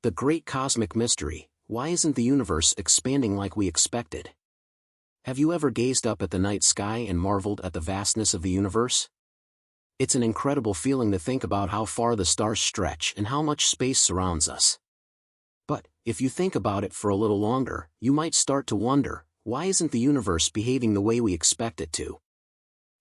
The great cosmic mystery: why isn't the universe expanding like we expected? Have you ever gazed up at the night sky and marveled at the vastness of the universe? It's an incredible feeling to think about how far the stars stretch and how much space surrounds us. But, if you think about it for a little longer, you might start to wonder, why isn't the universe behaving the way we expect it to?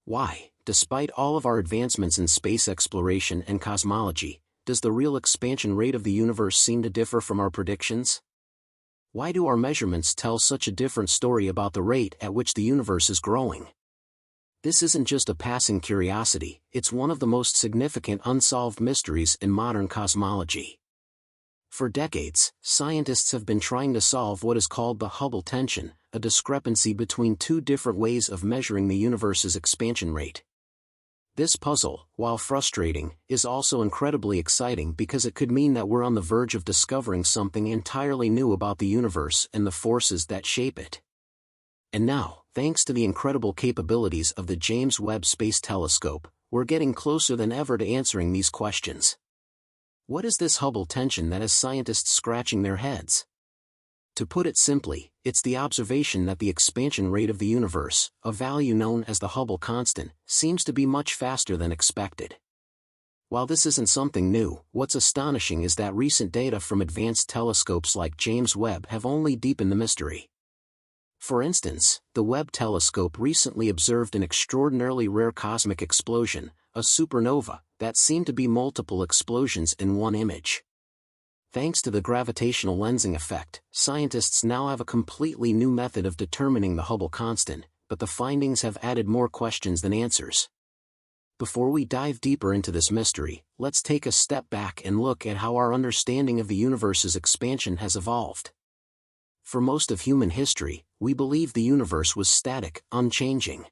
Why, despite all of our advancements in space exploration and cosmology, does the real expansion rate of the universe seem to differ from our predictions? Why do our measurements tell such a different story about the rate at which the universe is growing? This isn't just a passing curiosity, it's one of the most significant unsolved mysteries in modern cosmology. For decades, scientists have been trying to solve what is called the Hubble Tension, a discrepancy between two different ways of measuring the universe's expansion rate. This puzzle, while frustrating, is also incredibly exciting because it could mean that we're on the verge of discovering something entirely new about the universe and the forces that shape it. And now, thanks to the incredible capabilities of the James Webb Space Telescope, we're getting closer than ever to answering these questions. What is this Hubble tension that has scientists scratching their heads? To put it simply, it's the observation that the expansion rate of the universe, a value known as the Hubble constant, seems to be much faster than expected. While this isn't something new, what's astonishing is that recent data from advanced telescopes like James Webb have only deepened the mystery. For instance, the Webb telescope recently observed an extraordinarily rare cosmic explosion, a supernova, that seemed to be multiple explosions in one image. Thanks to the gravitational lensing effect, scientists now have a completely new method of determining the Hubble constant, but the findings have added more questions than answers. Before we dive deeper into this mystery, let's take a step back and look at how our understanding of the universe's expansion has evolved. For most of human history, we believed the universe was static, unchanging.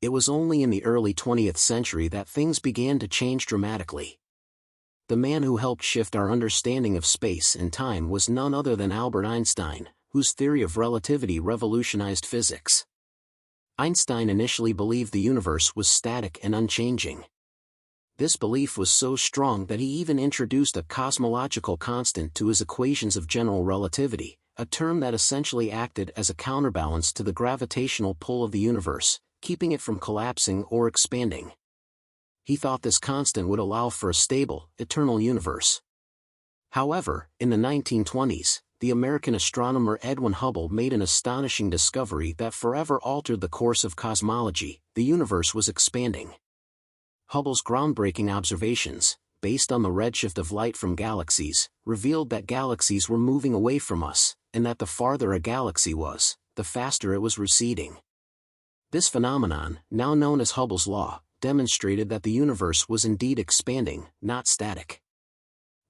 It was only in the early 20th century that things began to change dramatically. The man who helped shift our understanding of space and time was none other than Albert Einstein, whose theory of relativity revolutionized physics. Einstein initially believed the universe was static and unchanging. This belief was so strong that he even introduced a cosmological constant to his equations of general relativity, a term that essentially acted as a counterbalance to the gravitational pull of the universe, keeping it from collapsing or expanding. He thought this constant would allow for a stable, eternal universe. However, in the 1920s, the American astronomer Edwin Hubble made an astonishing discovery that forever altered the course of cosmology: the universe was expanding. Hubble's groundbreaking observations, based on the redshift of light from galaxies, revealed that galaxies were moving away from us, and that the farther a galaxy was, the faster it was receding. This phenomenon, now known as Hubble's law, demonstrated that the universe was indeed expanding, not static.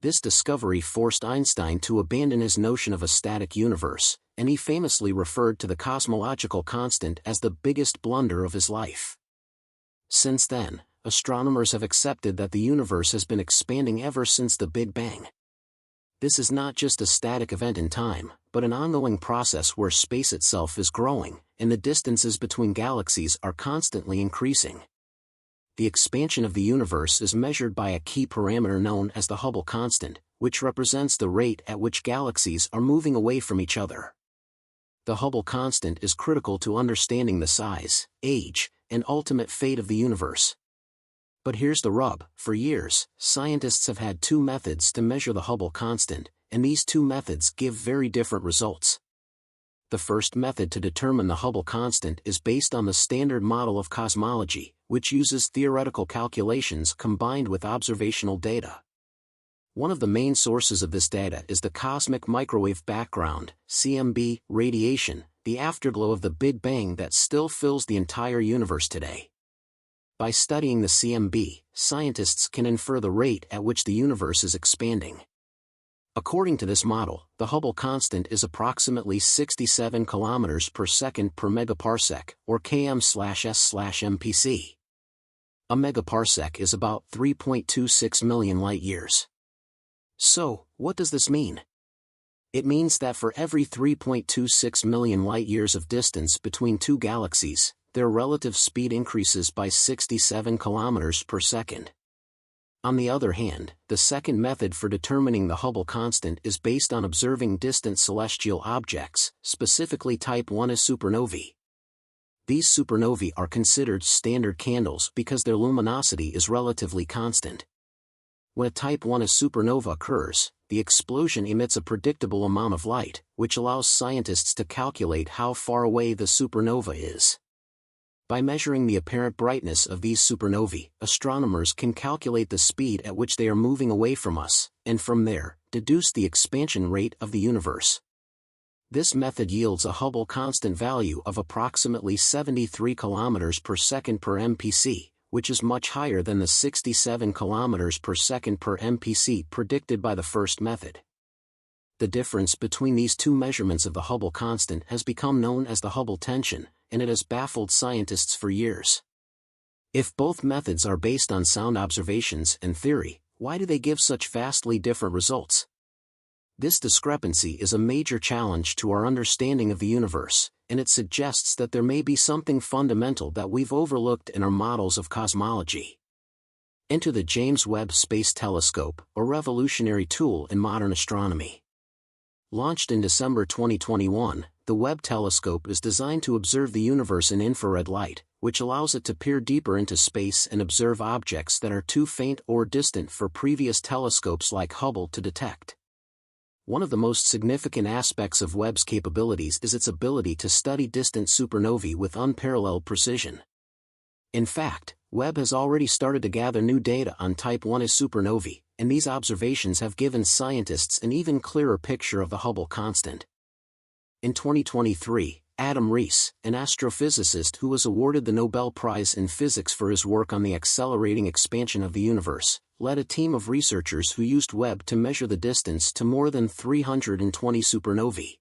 This discovery forced Einstein to abandon his notion of a static universe, and he famously referred to the cosmological constant as the biggest blunder of his life. Since then, astronomers have accepted that the universe has been expanding ever since the Big Bang. This is not just a static event in time, but an ongoing process where space itself is growing, and the distances between galaxies are constantly increasing. The expansion of the universe is measured by a key parameter known as the Hubble constant, which represents the rate at which galaxies are moving away from each other. The Hubble constant is critical to understanding the size, age, and ultimate fate of the universe. But here's the rub: for years, scientists have had two methods to measure the Hubble constant, and these two methods give very different results. The first method to determine the Hubble constant is based on the Standard Model of Cosmology, which uses theoretical calculations combined with observational data. One of the main sources of this data is the cosmic microwave background, CMB, radiation, the afterglow of the Big Bang that still fills the entire universe today. By studying the CMB, scientists can infer the rate at which the universe is expanding. According to this model, the Hubble constant is approximately 67 km per second per megaparsec, or km/s/mpc. A megaparsec is about 3.26 million light-years. So, what does this mean? It means that for every 3.26 million light-years of distance between two galaxies, their relative speed increases by 67 km per second. On the other hand, the second method for determining the Hubble constant is based on observing distant celestial objects, specifically Type 1a supernovae. These supernovae are considered standard candles because their luminosity is relatively constant. When a Type 1a supernova occurs, the explosion emits a predictable amount of light, which allows scientists to calculate how far away the supernova is. By measuring the apparent brightness of these supernovae, astronomers can calculate the speed at which they are moving away from us, and from there, deduce the expansion rate of the universe. This method yields a Hubble constant value of approximately 73 km per second per MPC, which is much higher than the 67 km per second per MPC predicted by the first method. The difference between these two measurements of the Hubble constant has become known as the Hubble tension, and it has baffled scientists for years. If both methods are based on sound observations and theory, why do they give such vastly different results? This discrepancy is a major challenge to our understanding of the universe, and it suggests that there may be something fundamental that we've overlooked in our models of cosmology. Enter the James Webb Space Telescope, a revolutionary tool in modern astronomy. Launched in December 2021, the Webb telescope is designed to observe the universe in infrared light, which allows it to peer deeper into space and observe objects that are too faint or distant for previous telescopes like Hubble to detect. One of the most significant aspects of Webb's capabilities is its ability to study distant supernovae with unparalleled precision. In fact, Webb has already started to gather new data on Type 1a supernovae, and these observations have given scientists an even clearer picture of the Hubble constant. In 2023, Adam Rees, an astrophysicist who was awarded the Nobel Prize in Physics for his work on the accelerating expansion of the universe, led a team of researchers who used Webb to measure the distance to more than 320 supernovae.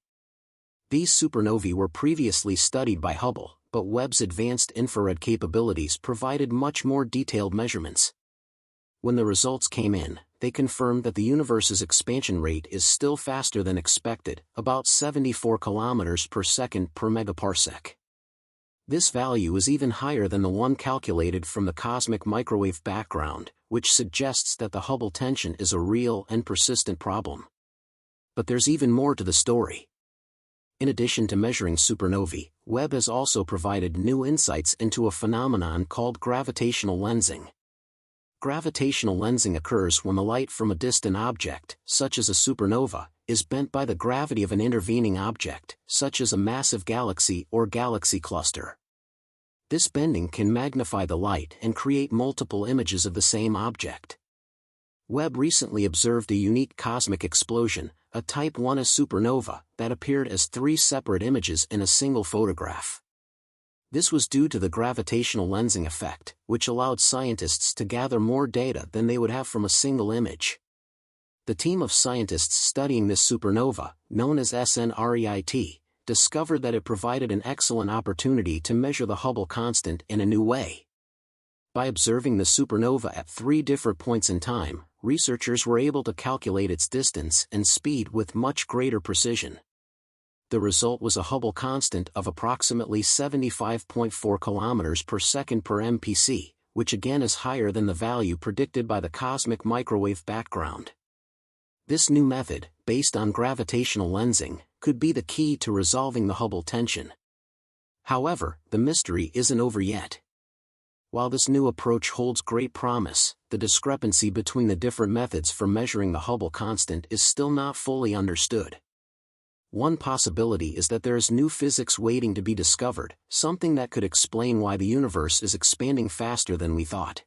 These supernovae were previously studied by Hubble, but Webb's advanced infrared capabilities provided much more detailed measurements. When the results came in, they confirmed that the universe's expansion rate is still faster than expected, about 74 km per second per megaparsec. This value is even higher than the one calculated from the cosmic microwave background, which suggests that the Hubble tension is a real and persistent problem. But there's even more to the story. In addition to measuring supernovae, Webb has also provided new insights into a phenomenon called gravitational lensing. Gravitational lensing occurs when the light from a distant object, such as a supernova, is bent by the gravity of an intervening object, such as a massive galaxy or galaxy cluster. This bending can magnify the light and create multiple images of the same object. Webb recently observed a unique cosmic explosion, a Type 1a supernova, that appeared as three separate images in a single photograph. This was due to the gravitational lensing effect, which allowed scientists to gather more data than they would have from a single image. The team of scientists studying this supernova, known as SNREIT, discovered that it provided an excellent opportunity to measure the Hubble constant in a new way. By observing the supernova at 3 different points in time, researchers were able to calculate its distance and speed with much greater precision. The result was a Hubble constant of approximately 75.4 km per second per MPC, which again is higher than the value predicted by the cosmic microwave background. This new method, based on gravitational lensing, could be the key to resolving the Hubble tension. However, the mystery isn't over yet. While this new approach holds great promise, the discrepancy between the different methods for measuring the Hubble constant is still not fully understood. One possibility is that there is new physics waiting to be discovered, something that could explain why the universe is expanding faster than we thought.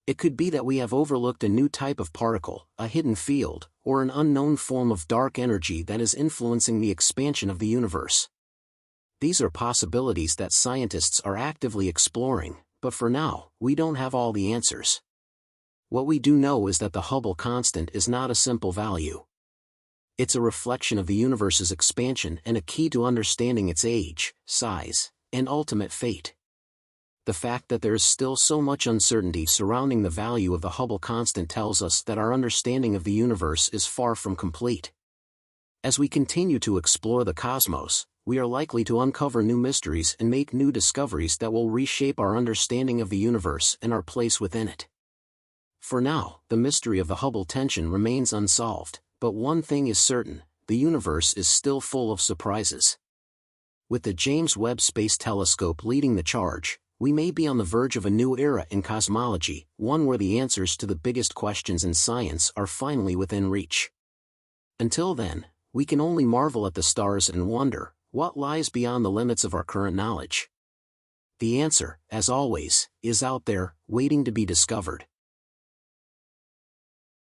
It could be that we have overlooked a new type of particle, a hidden field, or an unknown form of dark energy that is influencing the expansion of the universe. These are possibilities that scientists are actively exploring, but for now, we don't have all the answers. What we do know is that the Hubble constant is not a simple value. It's a reflection of the universe's expansion and a key to understanding its age, size, and ultimate fate. The fact that there is still so much uncertainty surrounding the value of the Hubble constant tells us that our understanding of the universe is far from complete. As we continue to explore the cosmos, we are likely to uncover new mysteries and make new discoveries that will reshape our understanding of the universe and our place within it. For now, the mystery of the Hubble tension remains unsolved, but one thing is certain: the universe is still full of surprises. With the James Webb Space Telescope leading the charge, we may be on the verge of a new era in cosmology, one where the answers to the biggest questions in science are finally within reach. Until then, we can only marvel at the stars and wonder, what lies beyond the limits of our current knowledge? The answer, as always, is out there, waiting to be discovered.